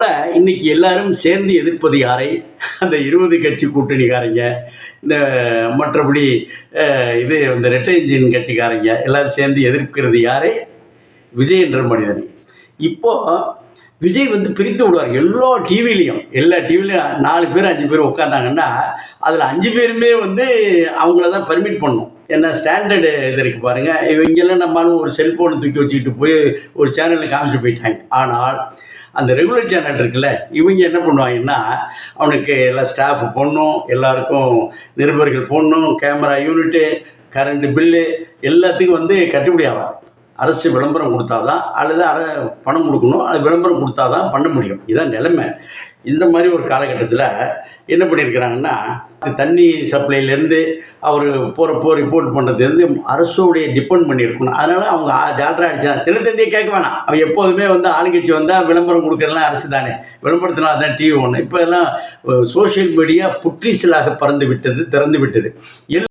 இன்னைக்கு எல்லாரும் சேர்ந்து எதிர்ப்பது யாரை? அந்த 20 கட்சி கூட்டணிக்காரங்க, இந்த மற்றபடி இந்த ரெட்டை இன்ஜின் கட்சிக்காரங்க எல்லாரும் சேர்ந்து எதிர்க்கிறது யாரை? விஜய் என்ற மனிதனை. இப்போ விஜய் பிரித்து விடுவார். எல்லா டிவிலையும் 4 பேர் 5 பேர் உட்காந்தாங்கன்னா அதில் 5 பேருமே அவங்கள தான் பர்மிட் பண்ணணும். ஏன்னா ஸ்டாண்டர்டு இது இருக்குது பாருங்கள். இவங்கெல்லாம் நம்மளும் ஒரு செல்ஃபோனை தூக்கி வச்சுக்கிட்டு போய் ஒரு சேனலில் காமிச்சு போயிட்டாங்க. ஆனால் அந்த ரெகுலர் சேனல் இருக்குல்ல, இவங்க என்ன பண்ணுவாங்கன்னா அவனுக்கு எல்லாம் ஸ்டாஃப் போடணும், எல்லாருக்கும் நிருபர்கள் போடணும், கேமரா யூனிட்டு, கரண்ட்டு பில்லு எல்லாத்துக்கும் கட்டுப்படி ஆகாது. அரசு விளம்பரம் கொடுத்தா தான், அல்லது பணம் கொடுக்கணும், அது விளம்பரம் கொடுத்தா தான் பண்ண முடியும். இதுதான் நிலைமை. இந்த மாதிரி ஒரு காலகட்டத்தில் என்ன பண்ணியிருக்கிறாங்கன்னா, தண்ணி சப்ளைலேருந்து அவர் போகிறப்போ ரிப்போர்ட் பண்ணுறதுலேருந்து அரசோடைய டிபெண்ட் பண்ணியிருக்கணும். அதனால் அவங்க ஜால்ரா அடித்தான் தினத்தந்தியை கேட்க வேணாம். அவன் எப்போதுமே ஆளுங்கட்சி வந்தால் விளம்பரம் கொடுக்குறதுலாம் அரசு தானே, விளம்பரத்தினால தான் டிவி ஒன்று. இப்போ எல்லாம் சோஷியல் மீடியா புற்றீசலாக திறந்து விட்டது.